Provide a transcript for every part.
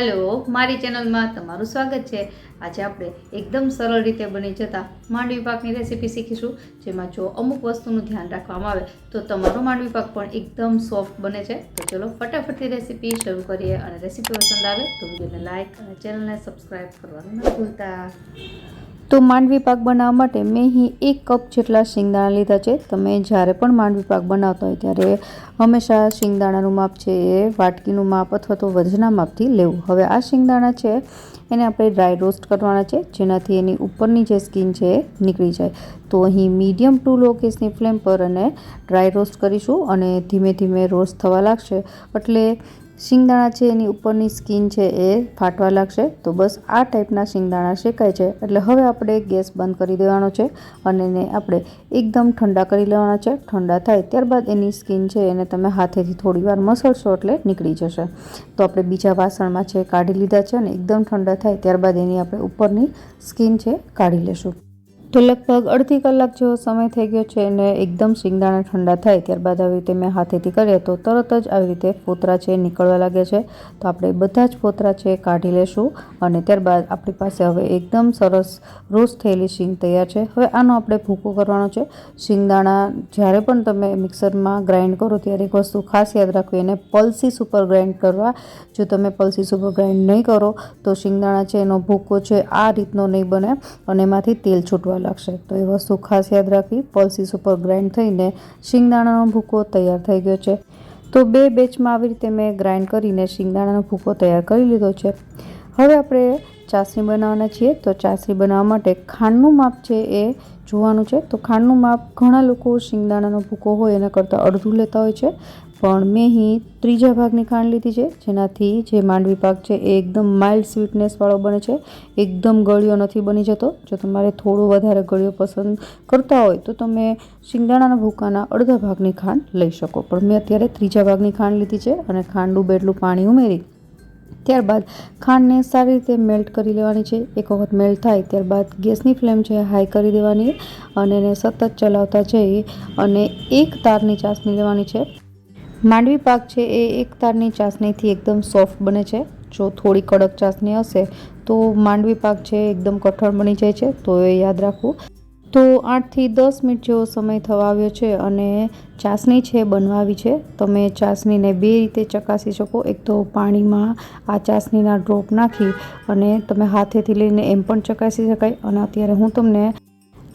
Hello मारी channel में तमारुं स्वागत है। आज આપણે एकदम सरल रीते बनी जता मांडवी पाकनी रेसिपी शीखीशुं, जेमां जो अमुक वस्तुनुं ध्यान राखवामां आवे तो तमारो मांडवी पाक पण एकदम सॉफ्ट बने छे। तो चलो फटाफट रेसिपी शुरू करिए अने रेसिपी पसंद आवे तो विडियोने लाइक अने चेनलने सब्सक्राइब करवानुं न भूलता। तो मांडवी पाक बनाववा माटे मैं ही 1 कप जेटला शींगदाणा लीधा छे। तमे ज्यारे पण मांडवी पाक बनावता होय त्यारे हमेशा शींगदाणानुं माप छे ए वाटकीनुं माप अथवा तो वजनना मापथी लेवुं। हवे आ शींगदाणा छे एने आपणे ड्राय रोस्ट करवाना छे, जेनाथी एनी उपरनी जे स्किन छे ए નીકળી जाए। तो अहीं मीडियम टू लो गैसनी फ्लेम पर अने ड्राय रोस्ट करीशुं अने धीमे धीमे रोस्ट थवा लागशे एटले शींगदाणा छे एनी उपरनी स्किन छे ए फाटवा लागशे। तो बस आ टाइपना शींगदाणा शेकाय छे एटले हवे आपणे गैस बंध करी देवानो छे अने एने आपणे एकदम ठंडा करी लेवाना छे। ठंडा थाय त्यारबाद एनी स्किन छे एने तमे हाथेथी थोड़ीवार मसळशो एटले નીકળી जशे। तो आपणे बीजा वासणमां छे काढी लीधा छे अने एकदम ठंडा थाय त्यारबाद एनी आपणे उपरनी स्किन छे काढी लेशुं। तो लगभग अर्धी कलाक जेवो समय थई गयो छे ने एकदम शींगदाणा ठंडा थाय त्यारबाद આવી રીતે મેં હાથેથી કરીએ તો તરત જ આવી રીતે ફોતરા છે નીકળવા લાગે છે। તો આપણે બધા જ ફોતરા છે કાઢી લેશું અને ત્યારબાદ આપણી પાસે હવે એકદમ સરસ રોસ્ટ થયેલી શીંગ તૈયાર છે। હવે આનો આપણે ભૂકો કરવાનો છે। શીંગદાણા જ્યારે પણ તમે મિક્સરમાં ગ્રાઇન્ડ કરો ત્યારે એક વસ્તુ ખાસ યાદ રાખવી, એને પલ્સીસ ઉપર ગ્રાઇન્ડ કરવા। જો તમે પલ્સીસ ઉપર ગ્રાઇન્ડ નહીં કરો તો શીંગદાણા છે એનો ભૂકો છે આ રીતનો નહીં બને અને એમાંથી તેલ છૂટવા लागशे। तो ये वस्तु खास याद राखवी। पल्सीस पर ग्राइंड थईने शींगदाणानो भूको तैयार थई गयो छे। तो 2 बेचमां आवी रीते मैं ग्राइंड करीने शींगदाणानो भूको तैयार करी लीधो छे। हवे आपणे चासणी बनाववाना छीए। तो चासणी बनाववा माटे खांडनुं माप छे ए जोवानुं छे। तो खांडनुं माप घणा लोको शींगदाणानो भूको होय एना करता अर्धुं लेता होय छे, पण मैं ही 3 भागनी खांड लीधी छे, जेनाथी जे मांडवी पाक छे ए एकदम माइल्ड स्वीटनेस वाळो बने छे, एकदम गळ्यो नथी बनी जतो। जो तमारे थोड़ो वधारे गळ्यो पसंद करता होय तो तमे शींगदाणाना भूकाना अर्धा भागनी खांड लई शको, पण मैं अत्यारे 3 भागनी खांड लीधी छे अने खांड डूबे एटલું पाणी उमेरी त्यारबाद खांडने सारी रीते मेल्ट करी लेवानी छे। एक वखत मेल्ट थाय त्यारबाद गैसनी फ्लेम छे हाई करी देवानी अने एने सतत चलावता जई अने एक तारनी चासणी लेवानी छे। मांडवी पाक छे ए एक तारनी चासणीथी एकदम सॉफ्ट बने छे। जो थोड़ी कड़क चासणी हशे तो मांडवी पाक छे एकदम कठोर बनी जाय छे। तो ए याद राखवुं। तो 8 થી 10 मिनिट जेवो समय थवा आव्यो छे अने चासणी छे बनवा आवी छे। तमे चासणीने 2 रीते चकासी शको। एक तो पाणीमां आ चासणीना ड्रॉप नाखी अने तमे हाथेथी लईने एम पण चकासी शकाय अने अत्यारे हुं तमने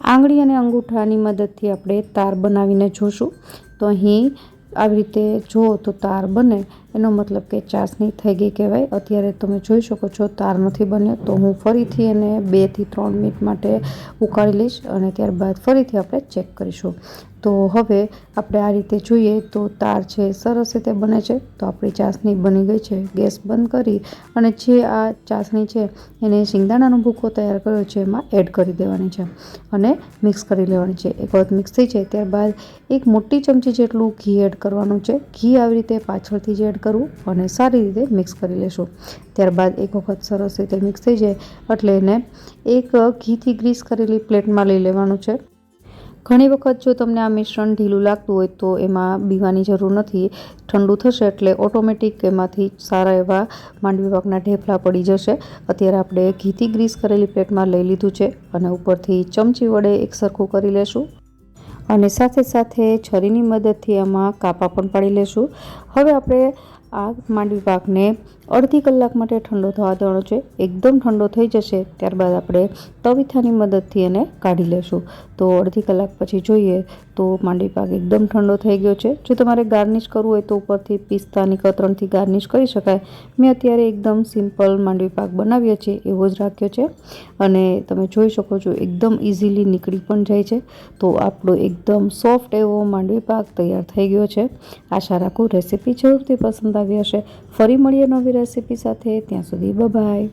आंगળી अने अंगूठानी मददथी आपणे तार बनावीने जोशुं। तो अहीं આવી રીતે જો તો તાર બને એનો મતલબ કે ચાસણી થઈ ગઈ કહેવાય। અત્યારે તમે જોઈ શકો છો તાર નથી બન્યો, તો હું ફરીથી એને 2 થી 3 મિનિટ માટે ઉકાળી લઈશ અને ત્યારબાદ ફરીથી આપણે ચેક કરીશું। તો હવે આપણે આ રીતે જોઈએ તો તાર છે સરસ રીતે બને છે। તો આપણી ચાસણી બની ગઈ છે। ગેસ બંધ કરી અને જે આ ચાસણી છે એને શીંગદાણાનો ભૂકો તૈયાર કર્યો છે એમાં એડ કરી દેવાની છે અને મિક્સ કરી લેવાની છે। એક વખત મિક્સ થઈ જાય ત્યારબાદ 1 મોટી ચમચી જેટલું ઘી એડ કરવાનું છે। ઘી આવી રીતે પાછળથી જ એડ કરવું અને સારી રીતે મિક્સ કરી લેશું। ત્યારબાદ એક વખત સરસ રીતે મિક્સ થઈ જાય એટલે એને એક ઘીથી ગ્રીસ કરેલી પ્લેટમાં લઈ લેવાનું છે। ઘણી વખત જો તમને આ મિશ્રણ ઢીલું લાગતું હોય તો એમાં બીવાની જરૂર નથી। ઠંડુ થશે એટલે ઓટોમેટિક એમાંથી સારા એવા માંડવી પાકના ઢેફલા પડી જશે। અત્યારે આપણે ઘીથી ગ્રીસ કરેલી પ્લેટમાં લઈ લીધું છે અને ઉપરથી ચમચી વડે એકસરખું કરી લેશું અને સાથે સાથે છરીની મદદથી આમાં કાપા પણ પાડી લેશું। હવે આપણે આ માંડવી પાકને અડધી કલાક માટે ઠંડો થવા દેવાનો છે। એકદમ ઠંડો થઈ જશે ત્યારબાદ આપણે તવીથાની મદદથી એને કાઢી લેશું। તો અડધી કલાક પછી જોઈએ તો માંડવી પાક એકદમ ઠંડો થઈ ગયો છે। જો તમારે ગાર્નિશ કરવું હોય તો ઉપરથી પિસ્તાની કતરણથી ગાર્નિશ કરી શકાય। મેં અત્યારે એકદમ સિમ્પલ માંડવી પાક બનાવ્યો છે એવો જ રાખ્યો છે અને તમે જોઈ શકો છો એકદમ ઇઝીલી નીકળી પણ જાય છે। તો આપણો એકદમ સોફ્ટ એવો માંડવી પાક તૈયાર થઈ ગયો છે। આશા રાખું રેસીપી જરૂરથી પસંદ આવી હશે। ફરી મળીએ નવી રેસીપી સાથે, ત્યાં સુધી બાય બાય।